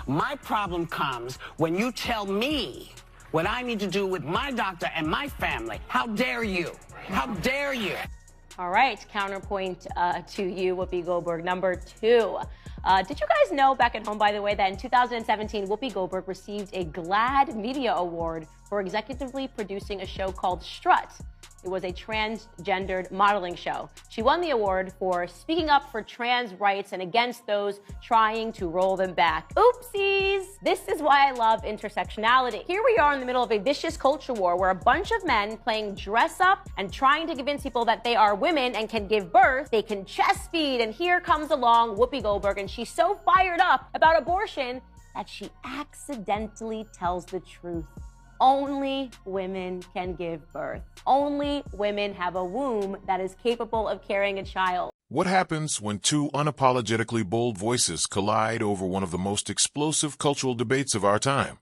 My problem comes when you tell me what I need to do with my doctor and my family. How dare you? How dare you? All right, counterpoint to you, Whoopi Goldberg. Number 2. Did you guys know back at home, by the way, that in 2017, Whoopi Goldberg received a GLAAD Media Award for executively producing a show called Strut? It was a transgendered modeling show. She won the award for speaking up for trans rights and against those trying to roll them back. Oopsies! This is why I love intersectionality. Here we are in the middle of a vicious culture war where a bunch of men playing dress up and trying to convince people that they are women and can give birth, they can chest feed, and here comes along Whoopi Goldberg, and she's so fired up about abortion that she accidentally tells the truth. Only women can give birth. Only women have a womb that is capable of carrying a child. What happens when two unapologetically bold voices collide over one of the most explosive cultural debates of our time?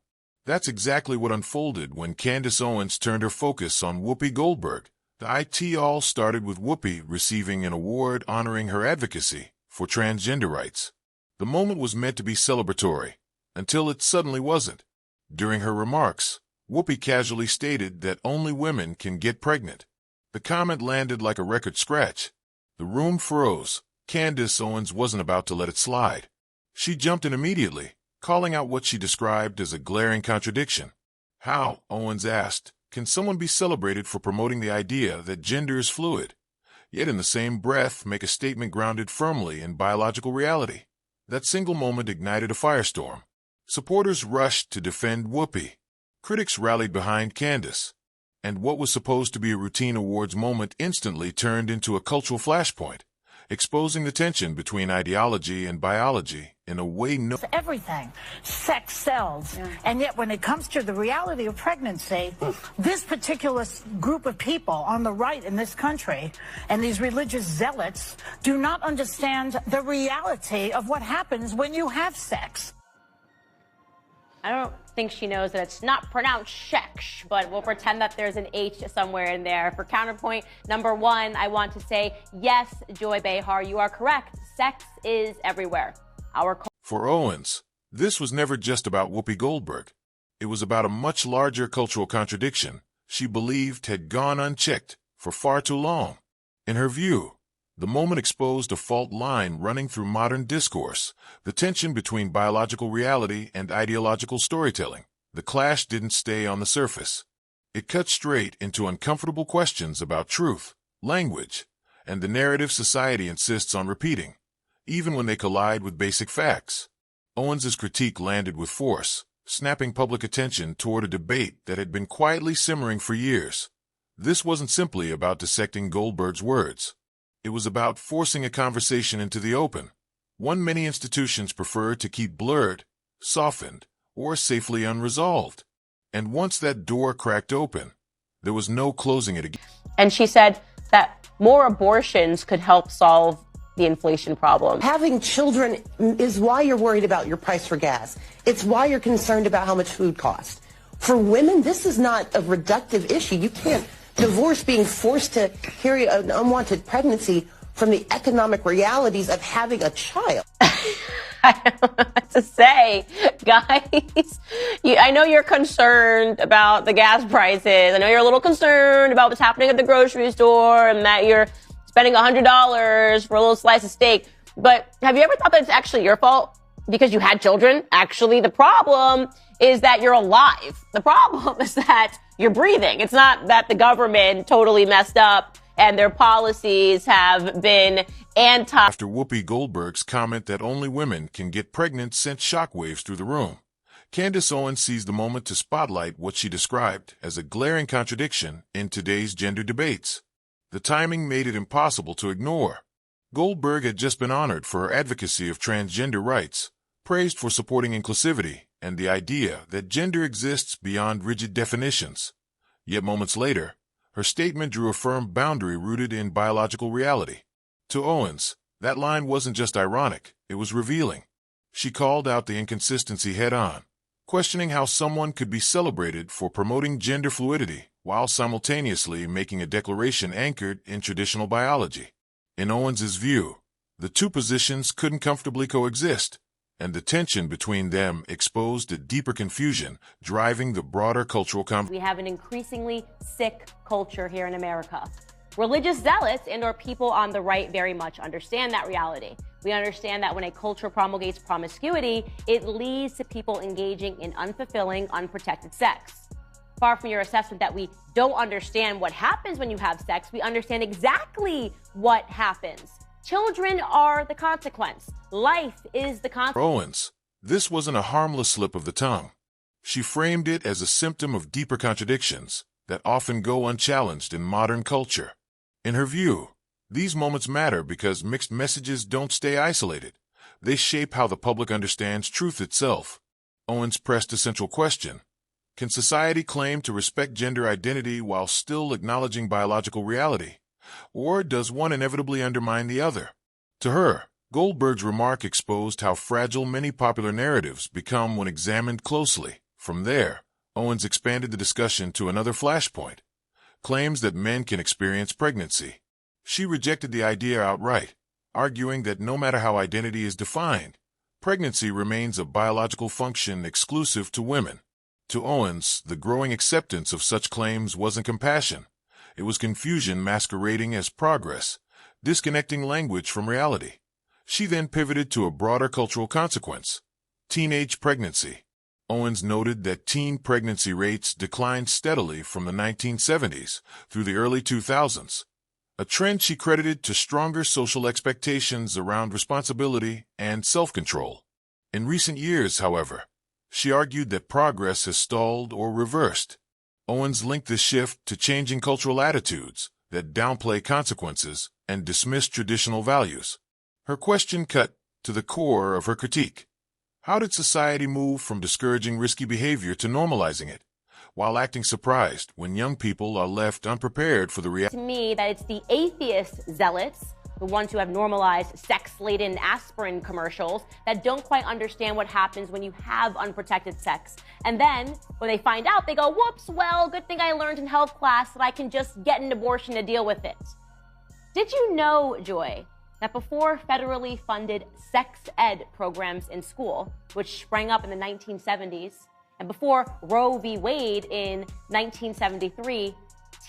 That's exactly what unfolded when Candace Owens turned her focus on Whoopi Goldberg. The IT all started with Whoopi receiving an award honoring her advocacy for transgender rights. The moment was meant to be celebratory, until it suddenly wasn't. During her remarks, Whoopi casually stated that only women can get pregnant. The comment landed like a record scratch. The room froze. Candace Owens wasn't about to let it slide. She jumped in immediately, calling out what she described as a glaring contradiction. How, Owens asked, can someone be celebrated for promoting the idea that gender is fluid, yet in the same breath make a statement grounded firmly in biological reality? That single moment ignited a firestorm. Supporters rushed to defend Whoopi. Critics rallied behind Candace, and what was supposed to be a routine awards moment instantly turned into a cultural flashpoint, exposing the tension between ideology and biology in a way no... Everything. Sex sells. And yet when it comes to the reality of pregnancy, this particular group of people on the right in this country and these religious zealots do not understand the reality of what happens when you have sex. I don't think she knows that it's not pronounced shex, but we'll pretend that there's an H somewhere in there. For counterpoint number 1, I want to say, yes, Joy Behar, you are correct. Sex is everywhere. For Owens, this was never just about Whoopi Goldberg. It was about a much larger cultural contradiction she believed had gone unchecked for far too long. In her view, the moment exposed a fault line running through modern discourse, the tension between biological reality and ideological storytelling. The clash didn't stay on the surface. It cut straight into uncomfortable questions about truth, language, and the narrative society insists on repeating, even when they collide with basic facts. Owens's critique landed with force, snapping public attention toward a debate that had been quietly simmering for years. This wasn't simply about dissecting Goldberg's words. It was about forcing a conversation into the open, one many institutions prefer to keep blurred, softened, or safely unresolved. And once that door cracked open, there was no closing it again. And she said that more abortions could help solve the inflation problem. Having children is why you're worried about your price for gas. It's why you're concerned about how much food costs. For women, this is not a reductive issue. You can't divorce being forced to carry an unwanted pregnancy from the economic realities of having a child. I don't know what to say, guys. I know you're concerned about the gas prices. I know you're a little concerned about what's happening at the grocery store and that you're spending $100 for a little slice of steak. But have you ever thought that it's actually your fault because you had children? Actually, the problem is that you're alive. The problem is that you're breathing. It's not that the government totally messed up and their policies have been After Whoopi Goldberg's comment that only women can get pregnant sent shockwaves through the room, Candace Owens seized the moment to spotlight what she described as a glaring contradiction in today's gender debates. The timing made it impossible to ignore. Goldberg had just been honored for her advocacy of transgender rights, praised for supporting inclusivity and the idea that gender exists beyond rigid definitions. Yet moments later, her statement drew a firm boundary rooted in biological reality. To Owens, that line wasn't just ironic, it was revealing. She called out the inconsistency head-on, questioning how someone could be celebrated for promoting gender fluidity while simultaneously making a declaration anchored in traditional biology. In Owens's view, the two positions couldn't comfortably coexist. and the tension between them exposed a deeper confusion, driving the broader cultural We have an increasingly sick culture here in America. Religious zealots and/or people on the right very much understand that reality. We understand that when a culture promulgates promiscuity, it leads to people engaging in unfulfilling, unprotected sex. Far from your assessment that we don't understand what happens when you have sex, we understand exactly what happens. Children are the consequence. Life is the consequence. Owens, this wasn't a harmless slip of the tongue. She framed it as a symptom of deeper contradictions that often go unchallenged in modern culture. In her view, these moments matter because mixed messages don't stay isolated. They shape how the public understands truth itself. Owens pressed a central question. Can society claim to respect gender identity while still acknowledging biological reality? Or does one inevitably undermine the other? To her, Goldberg's remark exposed how fragile many popular narratives become when examined closely. From there, Owens expanded the discussion to another flashpoint: claims that men can experience pregnancy. She rejected the idea outright, arguing that no matter how identity is defined, pregnancy remains a biological function exclusive to women. To Owens, the growing acceptance of such claims wasn't compassion. It was confusion masquerading as progress, disconnecting language from reality. She then pivoted to a broader cultural consequence: teenage pregnancy. Owens noted that teen pregnancy rates declined steadily from the 1970s through the early 2000s, a trend she credited to stronger social expectations around responsibility and self-control. In recent years, however, she argued that progress has stalled or reversed. Owens linked this shift to changing cultural attitudes that downplay consequences and dismiss traditional values. Her question cut to the core of her critique. How did society move from discouraging risky behavior to normalizing it, while acting surprised when young people are left unprepared for the reality? To me, that it's the atheist zealots, the ones who have normalized sex-laden aspirin commercials, that don't quite understand what happens when you have unprotected sex. And then, when they find out, they go, whoops, well, good thing I learned in health class that I can just get an abortion to deal with it. Did you know, Joy, that before federally funded sex ed programs in school, which sprang up in the 1970s, and before Roe v. Wade in 1973,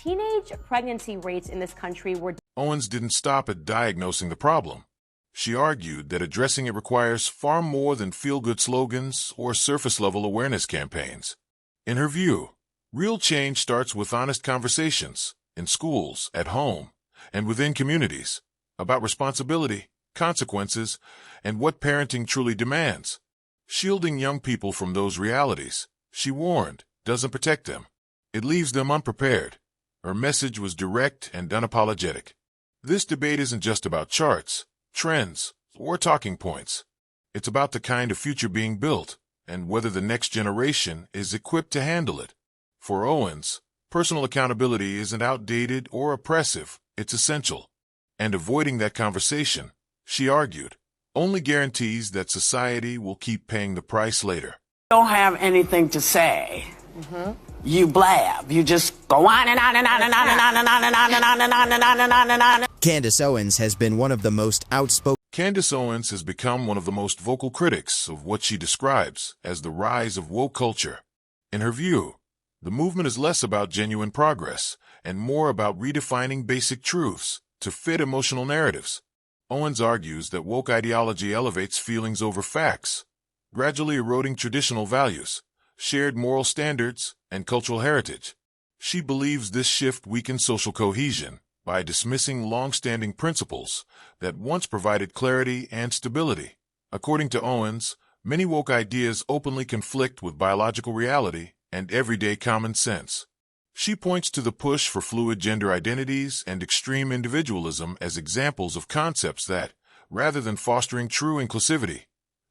teenage pregnancy rates in this country were... Owens didn't stop at diagnosing the problem. She argued that addressing it requires far more than feel-good slogans or surface-level awareness campaigns. In her view, real change starts with honest conversations in schools, at home, and within communities about responsibility, consequences, and what parenting truly demands. Shielding young people from those realities, she warned, doesn't protect them. It leaves them unprepared. Her message was direct and unapologetic. This debate isn't just about charts, trends, or talking points. It's about the kind of future being built and whether the next generation is equipped to handle it. For Owens, personal accountability isn't outdated or oppressive, it's essential. And avoiding that conversation, she argued, only guarantees that society will keep paying the price later. Don't have anything to say. You blab. You just go on and on and on and on and on and on and on and on and on and on and on and on. Candace Owens has been one of the most outspoken. Candace Owens has become one of the most vocal critics of what she describes as the rise of woke culture. In her view, the movement is less about genuine progress and more about redefining basic truths to fit emotional narratives. Owens argues that woke ideology elevates feelings over facts, gradually eroding traditional values, shared moral standards, and cultural heritage. She believes this shift weakens social cohesion by dismissing long-standing principles that once provided clarity and stability. According to Owens, many woke ideas openly conflict with biological reality and everyday common sense. She points to the push for fluid gender identities and extreme individualism as examples of concepts that, rather than fostering true inclusivity,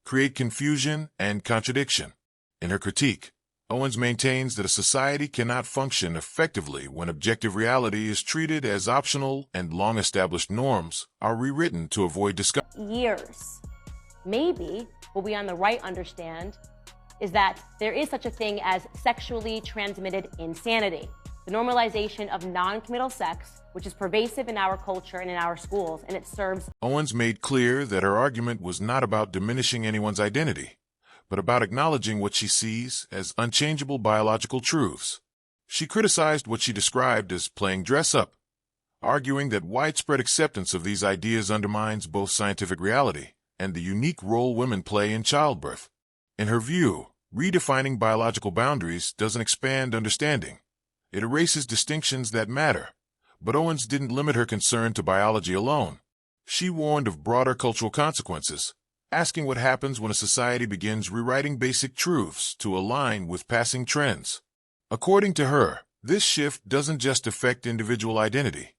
create confusion and contradiction. In her critique, Owens maintains that a society cannot function effectively when objective reality is treated as optional and long-established norms are rewritten to avoid discussion. Years. Maybe what we on the right understand is that there is such a thing as sexually transmitted insanity. the normalization of non-committal sex, which is pervasive in our culture and in our schools, and it serves. Owens made clear that her argument was not about diminishing anyone's identity, but about acknowledging what she sees as unchangeable biological truths. She criticized what she described as playing dress-up, arguing that widespread acceptance of these ideas undermines both scientific reality and the unique role women play in childbirth. In her view, redefining biological boundaries doesn't expand understanding. It erases distinctions that matter. But Owens didn't limit her concern to biology alone. She warned of broader cultural consequences, asking what happens when a society begins rewriting basic truths to align with passing trends. According to her, this shift doesn't just affect individual identity.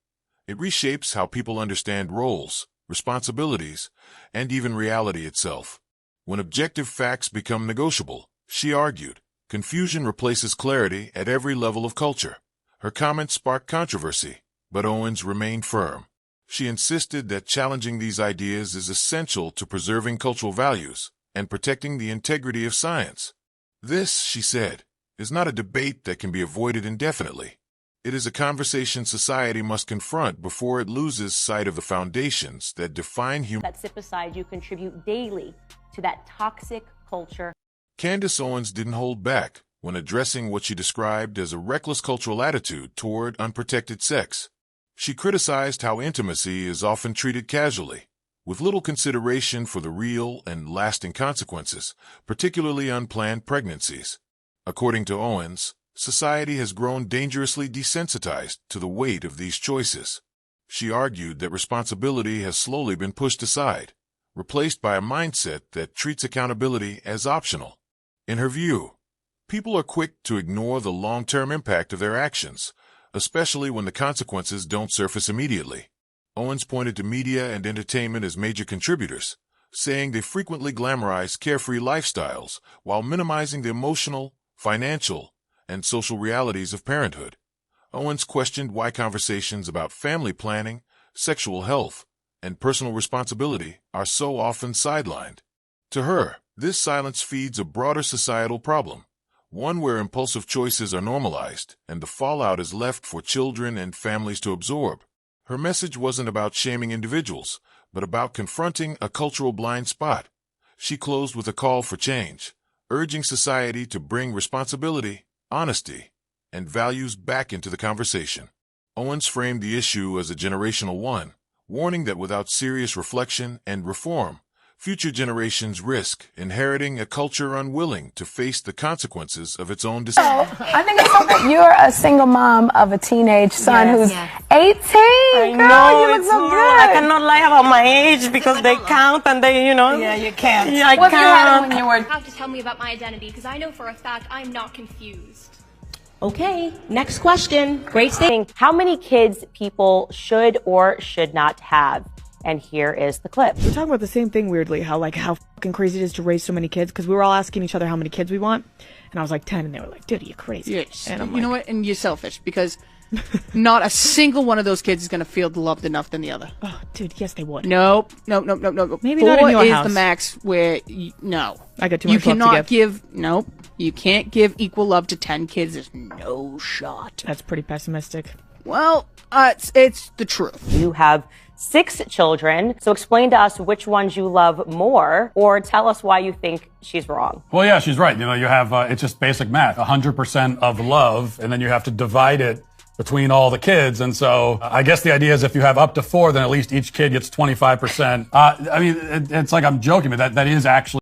It reshapes how people understand roles, responsibilities, and even reality itself. When objective facts become negotiable, she argued, confusion replaces clarity at every level of culture. Her comments sparked controversy, but Owens remained firm. She insisted that challenging these ideas is essential to preserving cultural values and protecting the integrity of science. This, she said, is not a debate that can be avoided indefinitely. It is a conversation society must confront before it loses sight of the foundations that define human. That sit beside you contribute daily to that toxic culture. Candace Owens didn't hold back when addressing what she described as a reckless cultural attitude toward unprotected sex. She criticized how intimacy is often treated casually, with little consideration for the real and lasting consequences, particularly unplanned pregnancies. According to Owens, society has grown dangerously desensitized to the weight of these choices. She argued that responsibility has slowly been pushed aside, replaced by a mindset that treats accountability as optional. In her view, people are quick to ignore the long-term impact of their actions, especially when the consequences don't surface immediately. Owens pointed to media and entertainment as major contributors, saying they frequently glamorize carefree lifestyles while minimizing the emotional, financial, and social realities of parenthood. Owens questioned why conversations about family planning, sexual health, and personal responsibility are so often sidelined. To her, this silence feeds a broader societal problem, one where impulsive choices are normalized and the fallout is left for children and families to absorb. Her message wasn't about shaming individuals, but about confronting a cultural blind spot. She closed with a call for change, urging society to bring responsibility, honesty, and values back into the conversation. Owens framed the issue as a generational one, warning that without serious reflection and reform, future generations risk inheriting a culture unwilling to face the consequences of its own decisions. I think it's something. You're a single mom of a teenage son who's 18. I Girl, know, you look it's so horrible. good. I cannot lie about my age because they count and they, Yeah, you can't. Yeah, I What if you had it can't. when you were? You have to tell me about my identity because I know for a fact I'm not confused. Okay, next question. Great statement. How many kids people should or should not have? And here is the clip. We're talking about the same thing weirdly, how fucking crazy it is to raise so many kids, because we were all asking each other how many kids we want, and I was like 10, and they were like, dude, are you crazy? Yes. And I'm you know what? And you're selfish, because not a single one of those kids is going to feel loved enough than the other. Oh, dude, yes, they would. Nope. Maybe Four not in your is house. the max where, no. I got too much You love to cannot give. nope. You can't give equal love to 10 kids. There's no shot. That's pretty pessimistic. Well, it's the truth. You have 6 children, so explain to us which ones you love more, or tell us why you think she's wrong. Well, yeah, she's right. You know, you have, it's just basic math, 100% of love, and then you have to divide it between all the kids. And so I guess the idea is if you have up to 4, then at least each kid gets 25%. I mean, it's like I'm joking, but that is actually